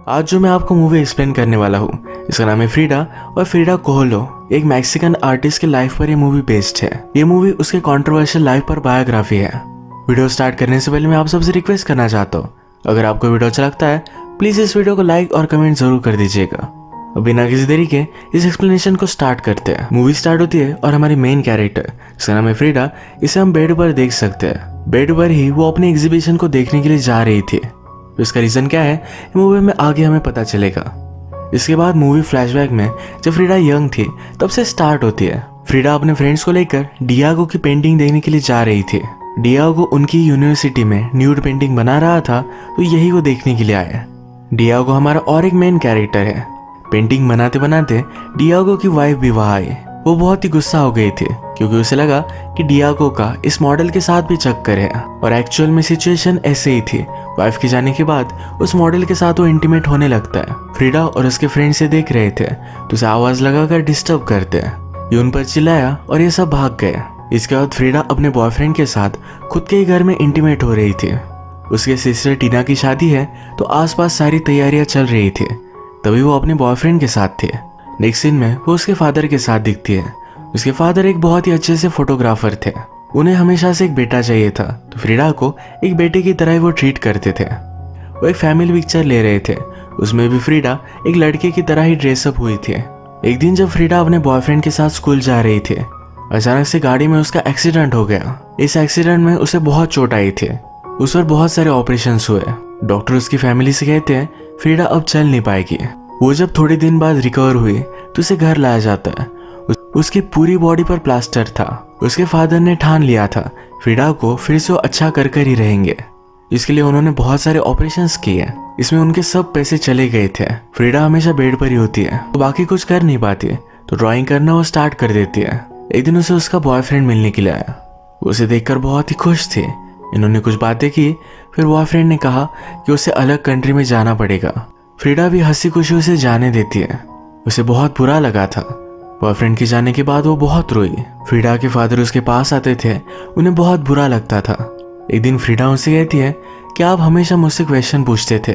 आज जो मैं आपको मूवी एक्सप्लेन करने वाला हूँ इसका नाम है फ्रीडा और फ्रीडा कोहलो एक मैक्सिकन आर्टिस्ट के लाइफ पर यह मूवी बेस्ड है। ये मूवी उसके कंट्रोवर्शियल लाइफ पर बायोग्राफी है। वीडियो स्टार्ट करने से पहले मैं आप सबसे रिक्वेस्ट करना चाहता हूँ, अगर आपको वीडियो अच्छा लगता है प्लीज इस वीडियो को लाइक और कमेंट जरूर कर दीजिएगा। अब बिना किसी देरी के इस एक्सप्लेनेशन को स्टार्ट करते हैं। मूवी स्टार्ट होती है और हमारी मेन कैरेक्टर जिसका नाम है फ्रीडा, इसे हम बेड पर देख सकते हैं। बेड पर ही वो अपने एग्जीबिशन को देखने के लिए जा रही थी। इसका रीजन क्या है मूवी में आगे हमें पता चलेगा। इसके बाद मूवी फ्लैशबैक में जब फ्रीडा यंग थी तब से स्टार्ट होती है। फ्रीडा अपने फ्रेंड्स को लेकर डियागो की पेंटिंग देखने के लिए जा रही थी। डियागो उनकी यूनिवर्सिटी में न्यूड पेंटिंग बना रहा था तो यही वो देखने के लिए आया। डियागो हमारा और एक मेन कैरेक्टर है। पेंटिंग बनाते बनाते डियागो की वाइफ भी वहां आई। वो बहुत ही गुस्सा हो गई थी क्योंकि उसे लगा कि डियागो का इस मॉडल के साथ भी चक्कर है और एक्चुअल में सिचुएशन ऐसे ही थी। वाइफ के जाने के बाद उस मॉडल के साथ वो इंटीमेट होने लगता है। फ्रीडा और उसके फ्रेंड से देख रहे थे तो उसे आवाज लगाकर डिस्टर्ब करते हैं। ये उन पर चिल्लाया और ये सब भाग गए। इसके बाद फ्रीडा अपने बॉयफ्रेंड के साथ खुद के ही घर में इंटीमेट हो रही थी। उसके सिस्टर टीना की शादी है तो आसपास सारी तैयारियां चल रही थी। तभी वो अपने बॉयफ्रेंड के साथ थे। नेक्स्ट सीन में वो उसके फादर के साथ दिखती है। उसके फादर एक बहुत ही अच्छे से फोटोग्राफर थे। उन्हें हमेशा से एक बेटा चाहिए था तो फ्रीडा को एक बेटे की तरह ही वो ट्रीट करते थे। वो एक फैमिली पिक्चर ले रहे थे, उसमें भी फ्रीडा एक लड़के की तरह ही ड्रेसअप हुई थी। एक दिन जब फ्रीडा अपने बॉयफ्रेंड के साथ स्कूल जा रही थी, अचानक से गाड़ी में उसका एक्सीडेंट हो गया। इस एक्सीडेंट में उसे बहुत चोट आई थी। उस पर बहुत सारे ऑपरेशन हुए। डॉक्टर उसकी फैमिली से कहते हैं फ्रीडा अब चल नहीं पाएगी। वो जब थोड़े दिन बाद रिकवर हुई तो उसे घर लाया जाता है। उसकी पूरी बॉडी पर प्लास्टर था। उसके फादर ने ठान लिया था फ्रीडा को फिर से अच्छा कर कर ही रहेंगे। इसके लिए उन्होंने बहुत सारे ऑपरेशंस किए। इसमें उनके सब पैसे चले गए थे। फ्रीडा हमेशा बेड पर ही होती है तो बाकी कुछ कर नहीं पाती तो ड्राइंग करना वो स्टार्ट कर देती है। एक दिन उसे उसका बॉयफ्रेंड मिलने के लिए आया। उसे देखकर बहुत ही खुश थी। इन्होंने कुछ बातें की। फिर बॉयफ्रेंड ने कहा कि उसे अलग कंट्री में जाना पड़ेगा। फ्रीडा भी हंसी खुशी उसे जाने देती है। उसे बहुत बुरा लगा था। बॉयफ्रेंड के जाने के बाद वो बहुत रोई। फ्रीडा के फादर उसके पास आते थे, उन्हें बहुत बुरा लगता था। एक दिन फ्रीडा उनसे कहती है कि आप हमेशा मुझसे क्वेश्चन पूछते थे,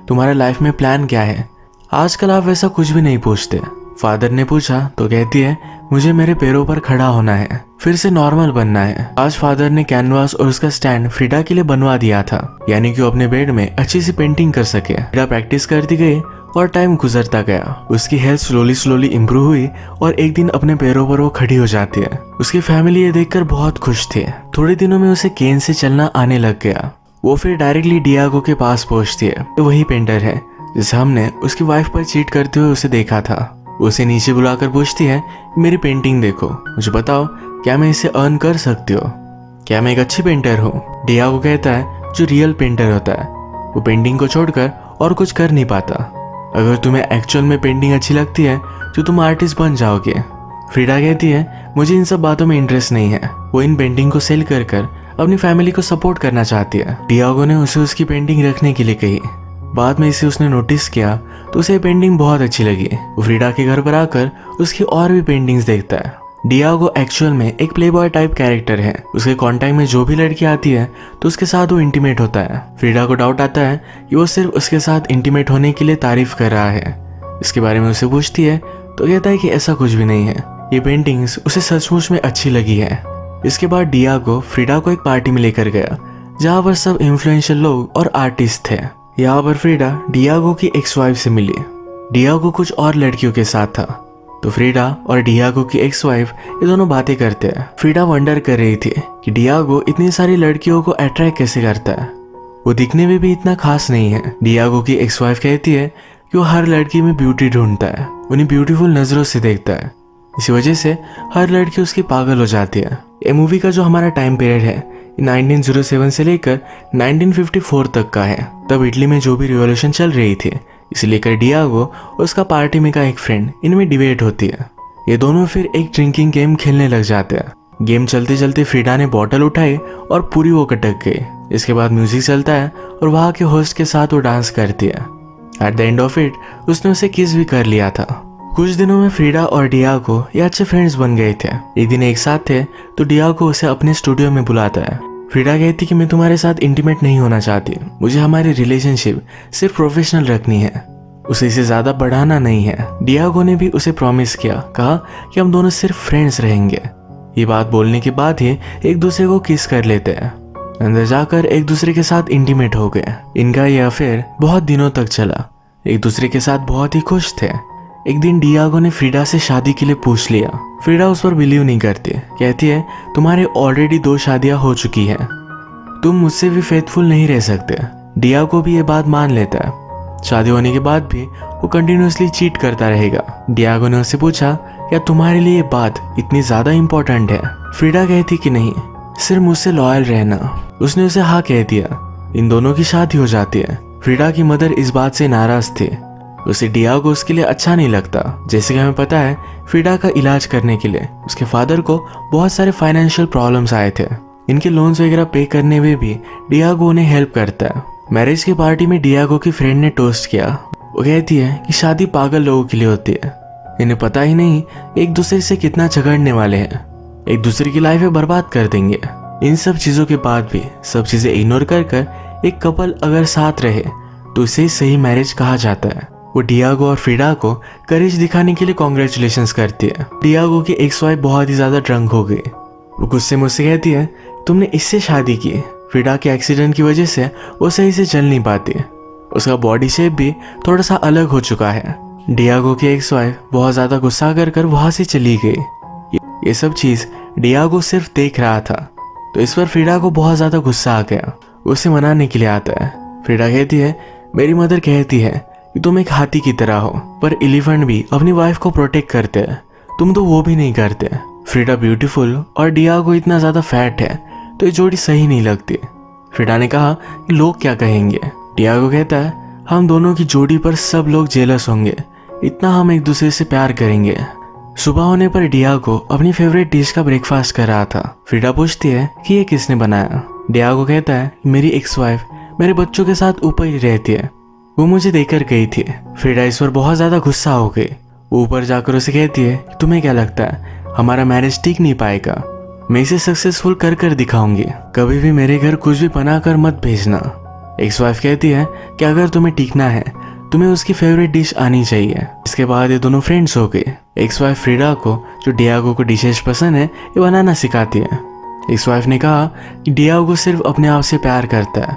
तुम्हारा लाइफ में प्लान क्या है? आजकल आप वैसा कुछ भी नहीं पूछते। फादर ने पूछा तो कहती है मुझे मेरे पैरों पर खड़ा होना है, फिर से नॉर्मल बनना है। आज फादर ने कैनवास और उसका स्टैंड फ्रीडा के लिए बनवा दिया था, यानी कि वो अपने बेड में अच्छी सी पेंटिंग कर सके। फ्रीडा प्रैक्टिस करती गई और टाइम गुजरता गया। उसकी हेल्थ स्लोली इम्प्रूव हुई और एक दिन अपने पैरों पर वो खड़ी हो जाती है। उसकी फैमिली ये देखकर बहुत खुश थी। थोड़े दिनों में उसे केन से चलना आने लग गया। वो फिर डायरेक्टली डियागो के पास पहुंचती है। तो वही पेंटर है जिसे हमने उसकी वाइफ पर चीट करते हुए उसे देखा था। उसे नीचे बुलाकर पूछती है मेरी पेंटिंग देखो, मुझे बताओ क्या मैं इसे अर्न कर सकती हो? क्या मैं एक अच्छी पेंटर हूँ? डियागो कहता है जो रियल पेंटर होता है वो पेंटिंग को छोड़कर और कुछ कर नहीं पाता। अगर तुम्हें एक्चुअल में पेंटिंग अच्छी लगती है तो तुम आर्टिस्ट बन जाओगे। फ्रीडा कहती है मुझे इन सब बातों में इंटरेस्ट नहीं है। वो इन पेंटिंग को सेल कर कर अपनी फैमिली को सपोर्ट करना चाहती है। डियागो ने उसे उसकी पेंटिंग रखने के लिए कही। बाद में इसे उसने नोटिस किया तो उसे पेंटिंग बहुत अच्छी लगी। वो फ्रीडा के घर पर आकर उसकी और भी पेंटिंग्स देखता है। डियागो एक्चुअल में एक प्लेबॉय टाइप कैरेक्टर है। उसके कांटेक्ट में जो भी लड़की आती है तो उसके साथ वो इंटीमेट होता है। फ्रीडा को डाउट आता है कि वो सिर्फ उसके साथ इंटीमेट होने के लिए तारीफ कर रहा है। इसके बारे में उसे पूछती है तो कहता है कि ऐसा कुछ भी नहीं है, ये पेंटिंग्स उसे सचमुच में अच्छी लगी है। इसके बाद डियागो फ्रीडा को एक पार्टी में लेकर गया जहाँ पर सब इन्फ्लुएंशियल लोग और आर्टिस्ट थे। यहाँ पर फ्रीडा डियागो की एक्स वाइफ से मिली। डियागो कुछ और लड़कियों के साथ था तो फ्रीडा और डियागो की एक्स वाइफ ये दोनों बातें करते हैं। फ्रीडा वंडर कर रही थी कि डियागो इतनी सारी लड़कियों को अट्रैक्ट कैसे करता है, वो दिखने में भी इतना खास नहीं है। डियागो की एक्स वाइफ कहती है कि वो हर लड़की में ब्यूटी ढूंढता है, उन्हें ब्यूटीफुल नजरों से देखता है, इसी वजह से हर लड़की उसकी पागल हो जाती है। ये मूवी का जो हमारा टाइम पीरियड है 1907 से लेकर 1954 तक का है। तब इटली में जो भी रिवॉल्यूशन चल रही थी, इसे लेकर डियागो और उसका पार्टी में का एक फ्रेंड इनमें डिबेट होती है। ये दोनों फिर एक ड्रिंकिंग गेम खेलने लग जाते हैं। गेम चलते चलते फ्रीडा ने बॉटल उठाई और पूरी वो कटक गई। इसके बाद म्यूजिक चलता है और वहाँ के होस्ट के साथ वो डांस करती है। At the end of it उसने उसे किस भी कर लिया था। कुछ दिनों में फ्रीडा और डियागो ये अच्छे फ्रेंड्स बन गए थे। एक दिन एक साथ थे तो डियागो उसे अपने स्टूडियो में बुलाता है। फ्रीडा कहती कि मैं तुम्हारे साथ इंटीमेट नहीं होना चाहती, मुझे हमारी रिलेशनशिप सिर्फ प्रोफेशनल रखनी है। उसे इसे ज्यादा बढ़ाना नहीं है। डियागो ने भी उसे प्रॉमिस किया, कहा कि हम दोनों सिर्फ फ्रेंड्स रहेंगे। ये बात बोलने के बाद ही एक दूसरे को किस कर लेते हैं। अंदर जाकर एक दूसरे के साथ इंटीमेट हो गए। इनका ये अफेयर बहुत दिनों तक चला। एक दूसरे के साथ बहुत ही खुश थे। एक दिन डियागो ने फ्रीडा से शादी के लिए पूछ लिया। फ्रीडा उस पर बिलीव नहीं करती, कहती है तुम्हारे ऑलरेडी 2 शादियां हो चुकी हैं, तुम मुझसे भी फेथफुल नहीं रह सकते। डियागो भी ये बात मान लेता है। शादी होने के बाद भी वो कंटिन्यूसली चीट करता रहेगा। डियागो ने उससे पूछा क्या तुम्हारे लिए ये बात इतनी ज्यादा इंपॉर्टेंट है? फ्रीडा कहती कि नहीं, सिर्फ मुझसे लॉयल रहना। उसने उसे हाँ कह दिया। इन दोनों की शादी हो जाती है। फ्रीडा की मदर इस बात से नाराज थी। उसे डियागो उसके लिए अच्छा नहीं लगता। जैसे कि हमें पता है, फ्रीडा का इलाज करने के लिए उसके फादर को बहुत सारे फाइनेंशियल प्रॉब्लम्स आए थे। इनके लोन्स वगैरह पे करने में भी डियागो उन्हें हेल्प करता है। मैरिज की पार्टी में डियागो की फ्रेंड ने टोस्ट किया। वो कहती है कि शादी पागल लोगों के लिए होती है, इन्हें पता ही नहीं एक दूसरे से कितना झगड़ने वाले हैं, एक दूसरे की लाइफ बर्बाद कर देंगे। इन सब चीजों के बाद भी सब चीजें इग्नोर कर एक कपल अगर साथ रहे तो इसे सही मैरिज कहा जाता है। वो डियागो और फ्रीडा को करेज दिखाने के लिए कॉन्ग्रेचुलेशंस करती है। डियागो की एक्स वाइफ बहुत ही ज्यादा ड्रंक हो गई। वो गुस्से मुझसे कहती है तुमने इससे शादी की। फ्रीडा के एक्सीडेंट की वजह से वो सही से चल नहीं पाती। उसका बॉडी शेप भी थोड़ा सा अलग हो चुका है। डियागो की एक्स वाइफ बहुत ज्यादा गुस्सा कर वहां से चली गई। ये सब चीज डियागो सिर्फ देख रहा था, तो इस पर फ्रीडा को बहुत ज्यादा गुस्सा आ गया। उसे मनाने के लिए आता है। फ्रीडा कहती है मेरी मदर कहती है कि तुम एक हाथी की तरह हो, पर एलिफेंट भी अपनी वाइफ को प्रोटेक्ट करते हैं, तुम तो वो भी नहीं करते। फ्रीडा ब्यूटीफुल और डियागो इतना ज्यादा फैट है, तो ये जोड़ी सही नहीं लगती। फ्रीडा ने कहा कि लोग क्या कहेंगे। डियागो कहता है हम दोनों की जोड़ी पर सब लोग जेलस होंगे, इतना हम एक दूसरे से प्यार करेंगे। सुबह होने पर डियागो अपनी फेवरेट डिश का ब्रेकफास्ट कर रहा था। फ्रीडा पूछती है कि ये किसने बनाया। डियागो कहता है मेरी एक्स वाइफ मेरे बच्चों के साथ ऊपर ही रहती है, वो मुझे देकर गई थी। फ्रीडा इस पर बहुत ज्यादा गुस्सा हो गई। वो ऊपर जाकर उसे कहती है तुम्हें क्या लगता है हमारा मैरिज टिक नहीं पाएगा? मैं इसे सक्सेसफुल कर दिखाऊंगी, कभी भी मेरे घर कुछ भी बना कर मत भेजना। एक्स वाइफ कहती है कि अगर तुम्हें टिकना है तुम्हें उसकी फेवरेट डिश आनी चाहिए। इसके बाद ये दोनों फ्रेंड्स हो गए। एक्स वाइफ फ्रीडा को जो डियागो को डिशेज पसंद है ये बनाना सिखाती है। एक्स वाइफ ने कहा कि डियागो सिर्फ अपने आप से प्यार करता है,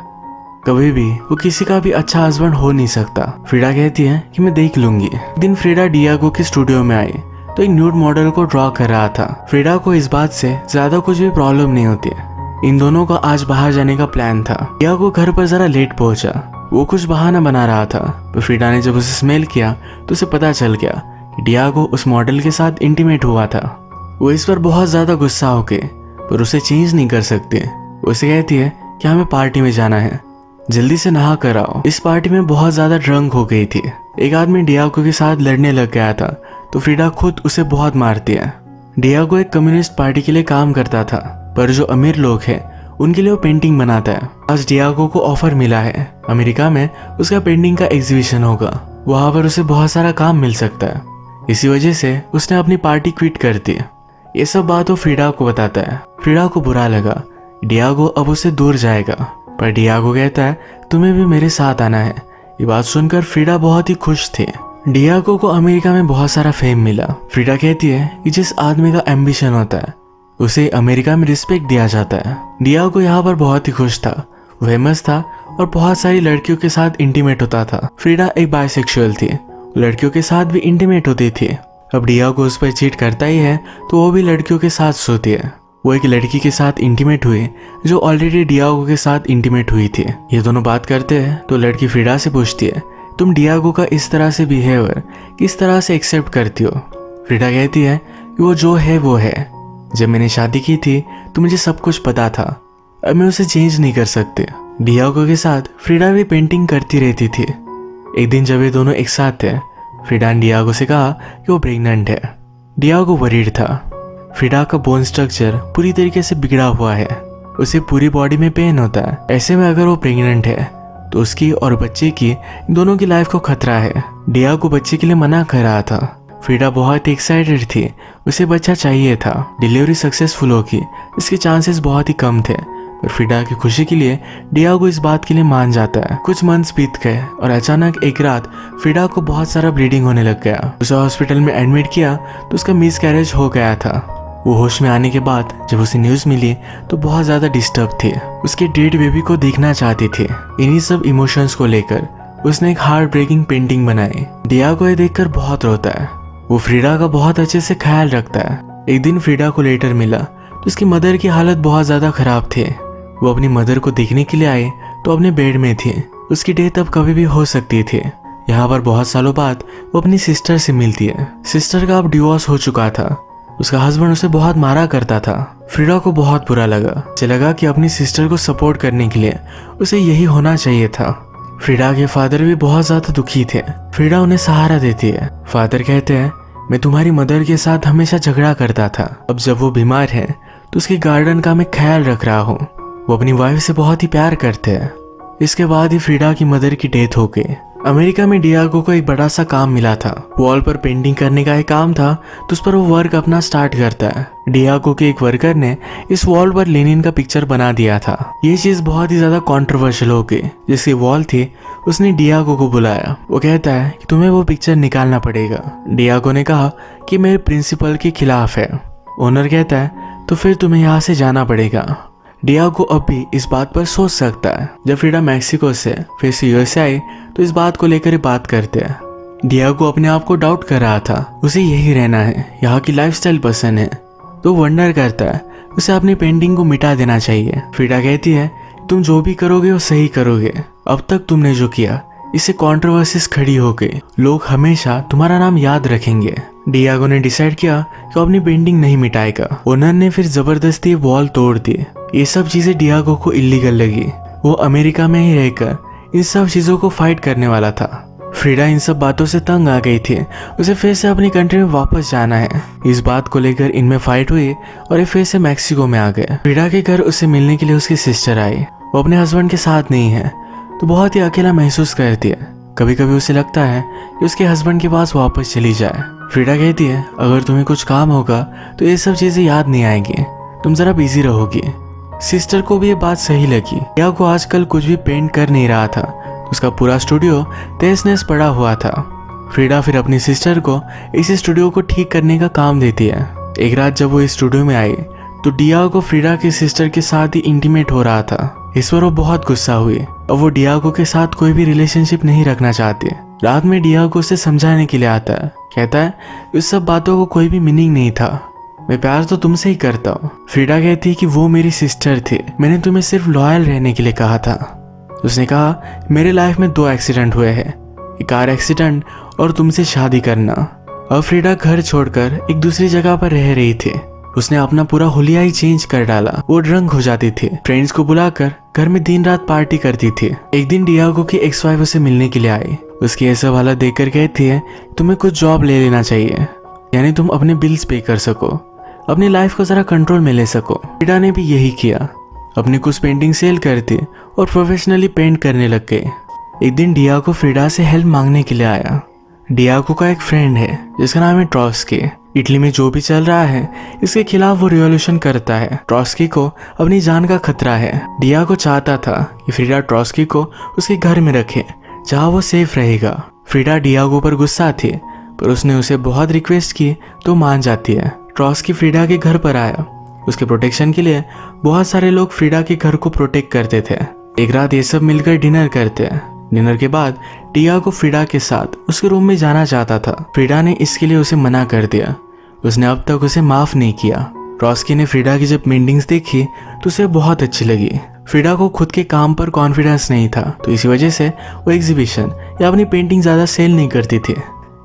कभी भी वो किसी का भी अच्छा हस्बैंड हो नहीं सकता। फ्रीडा कहती है कि मैं देख लूंगी। एक दिन फ्रीडा डियागो के स्टूडियो में आई तो एक न्यूड मॉडल को ड्रॉ कर रहा था। फ्रीडा को इस बात से ज्यादा कुछ भी प्रॉब्लम नहीं होती है। इन दोनों का आज बाहर जाने का प्लान था। डियागो घर पर जरा लेट पहुंचा। वो कुछ बहाना बना रहा था, तो फ्रीडा ने जब उसे स्मेल किया तो उसे पता चल गया कि डियागो उस मॉडल के साथ इंटीमेट हुआ था। वो इस पर बहुत ज्यादा गुस्सा हो गए, पर उसे चेंज नहीं कर सकते। उसे कहती है कि हमें पार्टी में जाना है, जल्दी से नहा कर आओ। इस पार्टी में बहुत ज्यादा ड्रंक हो गई थी। एक आदमी डियागो के साथ लड़ने लग गया था, तो फ्रीडा खुद उसे बहुत मारती है। डियागो एक कम्युनिस्ट पार्टी के लिए काम करता था, पर जो अमीर लोग हैं उनके लिए वो पेंटिंग बनाता है। आज डियागो को ऑफर मिला है अमेरिका में उसका पेंटिंग का एग्जीबिशन होगा, वहां पर उसे बहुत सारा काम मिल सकता है। इसी वजह से उसने अपनी पार्टी क्विट कर दी। ये सब बात वो फ्रीडा को बताता है। फ्रीडा को बुरा लगा, डियागो अब उससे दूर जाएगा, पर डियागो कहता है तुम्हें भी मेरे साथ आना है। ये बात सुनकर फ्रीडा बहुत ही खुश थी। डियागो को अमेरिका में बहुत सारा फेम मिला। फ्रीडा कहती है कि जिस आदमी का एम्बिशन होता है उसे अमेरिका में रिस्पेक्ट दिया जाता है। डियागो यहाँ पर बहुत ही खुश था, फेमस था और बहुत सारी लड़कियों के साथ इंटीमेट होता था। फ्रीडा एक बायसेक्सुअल थी, लड़कियों के साथ भी इंटीमेट होती थी। अब डियागो उस पर चीट करता ही है तो वो भी लड़कियों के साथ सोती है। वो एक लड़की के साथ इंटीमेट हुई जो ऑलरेडी डियागो के साथ इंटीमेट हुई थी। ये दोनों बात करते हैं तो लड़की फ्रीडा से पूछती है तुम डियागो का इस तरह से बिहेवियर किस तरह से एक्सेप्ट करती हो? फ्रीडा कहती है कि वो जो है वो है। जब मैंने शादी की थी तो मुझे सब कुछ पता था, अब मैं उसे चेंज नहीं कर सकती। डियागो के साथ फ्रीडा भी पेंटिंग करती रहती थी। एक दिन जब ये दोनों एक साथ थे, फ्रीडा ने डियागो से कहा कि वो प्रेग्नेंट है। डियागो वरीड था। फ्रीडा का बोन स्ट्रक्चर पूरी तरीके से बिगड़ा हुआ है, उसे पूरी बॉडी में पेन होता है। ऐसे में अगर वो प्रेग्नेंट है तो उसकी और बच्चे की दोनों की लाइफ को खतरा है। डियागो बच्चे के लिए मना कर रहा था। फ्रीडा बहुत एक्साइटेड थी, उसे बच्चा चाहिए था। डिलीवरी सक्सेसफुल होगी इसके चांसेस बहुत ही कम थे, पर फ्रीडा की खुशी के लिए डियागो इस बात के लिए मान जाता है। कुछ मंथ्स बीत गए और अचानक एक रात फ्रीडा को बहुत सारा ब्लीडिंग होने लग गया। उसे हॉस्पिटल में एडमिट किया तो उसका मिसकैरेज हो गया था। वो होश में आने के बाद जब उसे न्यूज मिली तो बहुत ज्यादा डिस्टर्ब थी। उसके डेड बेबी को देखना चाहती थी। इन्हीं सब इमोशंस को लेकर उसने एक हार्ट ब्रेकिंग पेंटिंग बनाई। डियागो ये देखकर बहुत रोता है। वो फ्रीडा का बहुत अच्छे से ख्याल रखता है। एक दिन फ्रीडा को लेटर मिला तो उसकी मदर की हालत बहुत ज्यादा खराब थी। वो अपनी मदर को देखने के लिए आए तो अपने बेड में थी। उसकी डेथ अब कभी भी हो सकती थी। यहाँ पर बहुत सालों बाद वो अपनी सिस्टर से मिलती है। सिस्टर का अब डिवोर्स हो चुका था। उसका हस्बैंड उसे बहुत मारा करता था। फ्रीडा को बहुत बुरा लगा। उसे लगा कि अपनी सिस्टर को सपोर्ट करने के लिए उसे यही होना चाहिए था। फ्रीडा के फादर भी बहुत ज्यादा दुखी थे। फ्रीडा उन्हें सहारा देती है। फादर कहते हैं, मैं तुम्हारी मदर के साथ हमेशा झगड़ा करता था। अब जब वो बीमार है तो उसके गार्डन का मैं ख्याल रख रहा हूँ। वो अपनी वाइफ से बहुत ही प्यार करते हैं। इसके बाद ही फ्रीडा की मदर की डेथ हो गई। अमेरिका में डियागो को एक बड़ा सा काम मिला था। वॉल पर पेंटिंग करने का एक काम था तो उस पर वो वर्क अपना स्टार्ट करता है। डियागो के एक वर्कर ने इस वॉल पर लेनिन का पिक्चर बना दिया था। ये चीज बहुत ही ज्यादा कंट्रोवर्शियल हो गई। जिसकी वॉल थी उसने डियागो को बुलाया। वो कहता है कि तुम्हें वो पिक्चर निकालना पड़ेगा। डियागो ने कहा कि मेरे प्रिंसिपल के खिलाफ है। ओनर कहता है तो फिर तुम्हें यहाँ से जाना पड़ेगा। डियागो अब भी इस बात पर सोच सकता है। जब फ्रीडा मैक्सिको से फिर से यूएसए आई तो इस बात को लेकर बात करते हैं। डियागो अपने आप को डाउट कर रहा था। उसे यही रहना है, यहाँ की लाइफस्टाइल पसंद है। तो वंडर करता है उसे अपनी पेंटिंग को मिटा देना चाहिए। फ्रीडा कहती है तुम जो भी करोगे वो सही करोगे। अब तक तुमने जो किया इससे कंट्रोवर्सीज खड़ी हो गई। लोग हमेशा तुम्हारा नाम याद रखेंगे। डियागो ने डिसाइड किया कि वो अपनी पेंटिंग नहीं मिटाएगा। ओनर ने फिर जबरदस्ती वॉल तोड़ दी। ये सब चीजें डियागो को इलीगल लगी। वो अमेरिका में ही रहकर इन सब चीजों को फाइट करने वाला था। फ्रीडा इन सब बातों से तंग आ गई थी। उसे फिर से अपनी कंट्री में वापस जाना है। इस बात को लेकर इनमें फाइट हुई और ये फिर से मैक्सिको में आ गए। फ्रीडा के घर उसे मिलने के लिए उसकी सिस्टर आई। वो अपने हस्बैंड के साथ नहीं है तो बहुत ही अकेला महसूस करती है। कभी कभी उसे लगता है कि उसके हस्बैंड के पास वापस चली जाए। फ्रीडा कहती है अगर तुम्हें कुछ काम होगा तो ये सब चीजें याद नहीं आएंगी। तुम जरा बिजी रहोगी। सिस्टर को भी ये बात सही लगी। डियागो आजकल कुछ भी पेंट कर नहीं रहा था। उसका पूरा स्टूडियो तहस नहस पड़ा हुआ था। फ्रीडा फिर अपनी सिस्टर को इस स्टूडियो को ठीक करने का काम देती है। एक रात जब वो इस स्टूडियो में आई तो डियागो फ्रीडा की सिस्टर के साथ ही इंटीमेट हो रहा था। इस पर वो बहुत गुस्सा हुई। अब वो डियागो के साथ कोई भी रिलेशनशिप नहीं रखना चाहती। रात में डियागो उसे समझाने के लिए आता है। कहता है इस सब बातों को कोई भी मीनिंग नहीं था। मैं प्यार तो तुमसे ही करता हूँ। फ्रीडा कहती है कि वो मेरी सिस्टर थी। मैंने तुम्हें सिर्फ लॉयल रहने के लिए कहा था। उसने कहा मेरे लाइफ में 2 एक्सीडेंट हुए हैं, एक कार एक्सीडेंट और तुमसे शादी करना। अब फ्रीडा घर छोड़कर एक दूसरी जगह पर रह रही थी। उसने अपना पूरा हुलिया ही चेंज कर डाला। वो ड्रंक हो जाती थी। फ्रेंड्स को बुलाकर घर में दिन रात पार्टी करती थी। एक दिन डियागो की एक्स वाइफ उसे मिलने के लिए आई। उसकी ये सब हालत देखकर कहती है तुम्हें कुछ जॉब ले लेना चाहिए, यानी तुम अपने बिल्स पे कर सको, अपनी लाइफ को जरा कंट्रोल में ले सको। फ्रीडा ने भी यही किया। अपनी कुछ पेंटिंग सेल करती और प्रोफेशनली पेंट करने लग गए। एक दिन डियागो फ्रीडा से हेल्प मांगने के लिए आया। डियागो का एक फ्रेंड है जिसका नाम है ट्रॉस्की। इटली में जो भी चल रहा है इसके खिलाफ वो रिवॉल्यूशन करता है। ट्रॉस्की को अपनी जान का खतरा है। डियागो चाहता था कि फ्रीडा ट्रॉस्की को उसके घर में रखे जहाँ वो सेफ रहेगा। फ्रीडा डियागो पर गुस्सा थी पर उसने उसे बहुत रिक्वेस्ट की तो मान जाती है। ट्रॉस्की फ्रीडा के घर पर आया। उसके प्रोटेक्शन के लिए बहुत सारे लोग फ्रीडा के घर को प्रोटेक्ट करते थे। एक रात ये सब मिलकर डिनर करते हैं। डिनर के बाद डियागो फ्रीडा के साथ उसके रूम में जाना चाहता था। फ्रीडा ने इसके लिए उसे मना कर दिया। उसने अब तक उसे माफ नहीं किया। ट्रॉस्की ने फ्रीडा की जब पेंटिंग्स देखी तो उसे बहुत अच्छी लगी। फ्रीडा को खुद के काम पर कॉन्फिडेंस नहीं था तो इसी वजह से वो एग्जीबिशन या अपनी पेंटिंग ज्यादा सेल नहीं करती थी।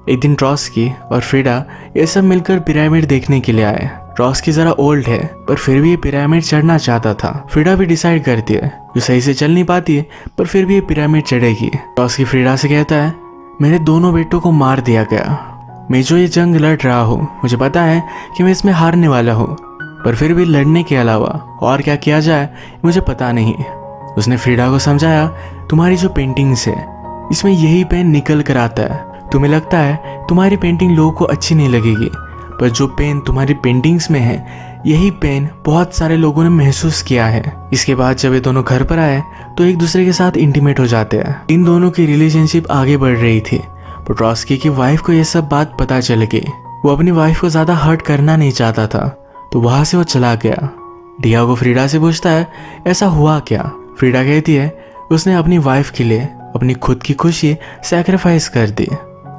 एक दिन ट्रॉस्की और फ्रीडा ये सब मिलकर पिरामिड देखने के लिए आए। ट्रॉस्की जरा ओल्ड है पर फिर भी ये पिरामिड चढ़ना चाहता था। फ्रीडा भी डिसाइड करती है जो सही से चल नहीं पाती है पर फिर भी ये पिरामिड चढ़ेगी। ट्रॉस्की फ्रीडा से कहता है मेरे दोनों बेटों को मार दिया गया। मैं जो ये जंग लड़ रहा हूँ मुझे पता है कि मैं इसमें हारने वाला हूँ, पर फिर भी लड़ने के अलावा और क्या किया जाए मुझे पता नहीं। उसने फ्रीडा को समझाया तुम्हारी जो पेंटिंग्स है इसमें यही पेन निकल कर आता है। तुम्हें लगता है तुम्हारी पेंटिंग लोगों को अच्छी नहीं लगेगी पर जो पेन तुम्हारी पेंटिंग्स में है यही पेन बहुत सारे लोगों ने महसूस किया है। इसके बाद जब ये दोनों घर पर आए तो एक दूसरे के साथ इंटीमेट हो जाते हैं। इन दोनों की रिलेशनशिप आगे बढ़ रही थी। पेट्रोस्की की वाइफ को यह सब बात पता चल गई। वो अपनी वाइफ को ज्यादा हर्ट करना नहीं चाहता था, तो वहां से वो चला गया। डियागो फ्रीडा से पूछता है ऐसा हुआ क्या। फ्रीडा कहती है उसने अपनी वाइफ के लिए अपनी खुद की खुशी सैक्रिफाइस कर दी।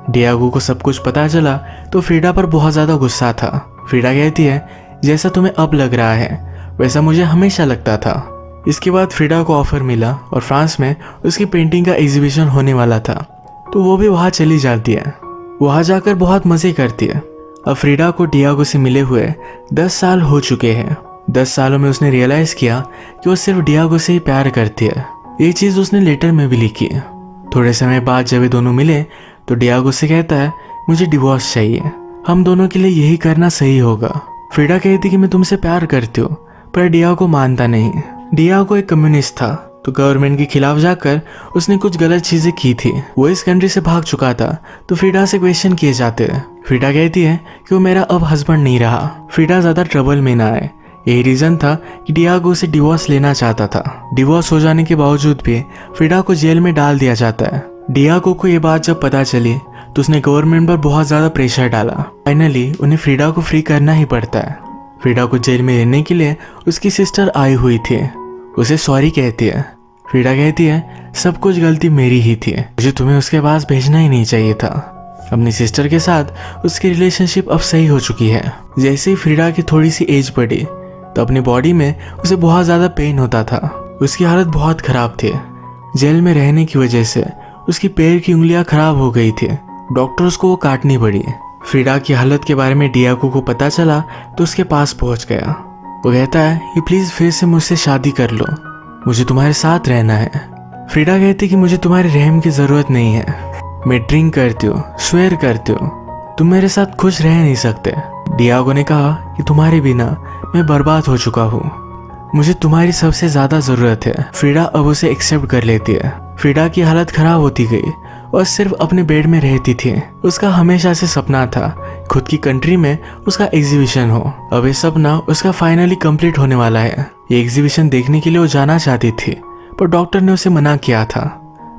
डियागो को सब कुछ पता चला तो फ्रीडा पर बहुत ज्यादा गुस्सा था। फ्रीडा कहती है जैसा तुम्हें अब लग रहा है वैसा मुझे हमेशा लगता था। इसके बाद फ्रीडा को ऑफर मिला और फ्रांस में उसकी पेंटिंग का एग्जीबिशन होने वाला था, तो वो भी वहाँ चली जाती है। वहाँ जाकर बहुत मजे करती है। अब फ्रीडा को डियागो से मिले हुए 10 साल हो चुके हैं। 10 सालों में उसने रियलाइज किया कि वो सिर्फ डियागो से ही प्यार करती है। ये चीज उसने लेटर में भी लिखी। थोड़े समय बाद जब ये दोनों मिले तो डियागो से कहता है मुझे डिवोर्स चाहिए, हम दोनों के लिए यही करना सही होगा। फ्रीडा कहती कि मैं तुमसे प्यार करती हूँ, पर डियागो मानता नहीं। डियागो एक कम्युनिस्ट था, तो गवर्नमेंट के खिलाफ जाकर उसने कुछ गलत चीजें की थी। वो इस कंट्री से भाग चुका था, तो फ्रीडा से क्वेश्चन किए जाते हैं। फ्रीडा कहती है कि वो मेरा अब हस्बैंड नहीं रहा। फ्रीडा ज्यादा ट्रबल में ना आए, यही रीजन था कि डियागो से डिवोर्स लेना चाहता था। डिवोर्स हो जाने के बावजूद भी फ्रीडा को जेल में डाल दिया जाता है। डियागो को ये बात जब पता चली तो उसने गवर्नमेंट पर बहुत ज्यादा प्रेशर डाला। फाइनली उन्हें फ्रीडा को फ्री करना ही पड़ता है। फ्रीडा को जेल में रहने के लिए उसकी सिस्टर आई हुई थी, उसे सॉरी कहती है। फ्रीडा कहती है सब कुछ गलती मेरी ही थी, मुझे तुम्हें उसके पास भेजना ही नहीं चाहिए था। अपनी सिस्टर के साथ उसकी रिलेशनशिप अब सही हो चुकी है। जैसे ही फ्रीडा की थोड़ी सी एज बढ़ी तो अपनी बॉडी में उसे बहुत ज्यादा पेन होता था। उसकी हालत बहुत खराब थी। जेल में रहने की वजह से उसकी पैर की उंगलियां खराब हो गई थी, डॉक्टर्स को वो काटनी पड़ी। फ्रीडा की हालत के बारे में डियागो को पता चला तो उसके पास पहुंच गया। वो कहता है कि प्लीज फिर से मुझसे शादी कर लो, मुझे तुम्हारे साथ रहना है। फ्रीडा कहती कि मुझे तुम्हारे रहम की जरूरत नहीं है, मैं ड्रिंक करती हूँ, स्वेयर करती हूँ, तुम मेरे साथ खुश रह नहीं सकते। डियागो ने कहा कि तुम्हारे बिना मैं बर्बाद हो चुका हूँ, मुझे तुम्हारी सबसे ज्यादा जरूरत है। फ्रीडा अब उसे एक्सेप्ट कर लेती है। फ्रीडा की हालत खराब होती गई और सिर्फ अपने बेड में रहती थी। उसका हमेशा से सपना था खुद की कंट्री में उसका एग्जीबिशन हो। अब ये सपना उसका फाइनली कंप्लीट होने वाला है। ये एग्जीबिशन देखने के लिए वो जाना चाहती थी, पर डॉक्टर ने उसे मना किया था।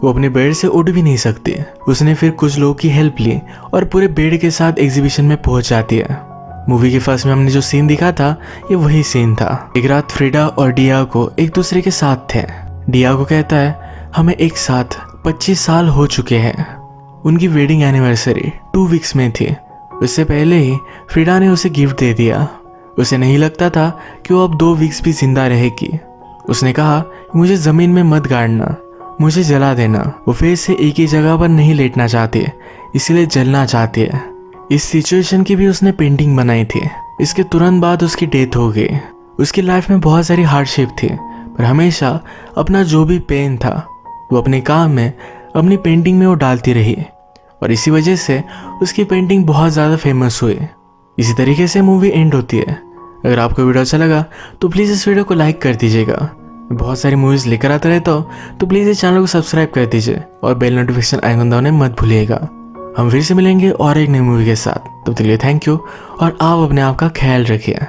वो अपने बेड से उठ भी नहीं सकती। उसने फिर कुछ लोगों की हेल्प ली और पूरे बेड के साथ एग्जीबिशन में पहुंच जाती है। मूवी के फर्स्ट में हमने जो सीन दिखा था ये वही सीन था। एक रात फ्रीडा और डियागो एक दूसरे के साथ थे। डियागो कहता है हमें एक साथ 25 साल हो चुके हैं। उनकी वेडिंग एनिवर्सरी 2 वीक्स में थी। उससे पहले ही फ्रीडा ने उसे गिफ्ट दे दिया। उसे नहीं लगता था कि वो अब 2 वीक्स भी जिंदा रहेगी। उसने कहा मुझे जमीन में मत गाड़ना, मुझे जला देना। वो फिर से एक ही जगह पर नहीं लेटना चाहती, इसलिए जलना चाहती है। इस सिचुएशन की भी उसने पेंटिंग बनाई थी। इसके तुरंत बाद उसकी डेथ हो गई। उसकी लाइफ में बहुत सारी हार्डशिप थी, पर हमेशा अपना जो भी पेन था वो अपने काम में, अपनी पेंटिंग में वो डालती रही, और इसी वजह से उसकी पेंटिंग बहुत ज़्यादा फेमस हुई। इसी तरीके से मूवी एंड होती है। अगर आपको वीडियो अच्छा लगा तो प्लीज़ इस वीडियो को लाइक कर दीजिएगा। मैं बहुत सारी मूवीज़ लेकर आता रहता हूँ, तो प्लीज़ इस चैनल को सब्सक्राइब कर दीजिए और बेल नोटिफिकेशन आइकन दबाना मत भूलिएगा। हम फिर से मिलेंगे और एक नई मूवी के साथ। तब तक के लिए थैंक यू और आप अपने आप का ख्याल रखिए।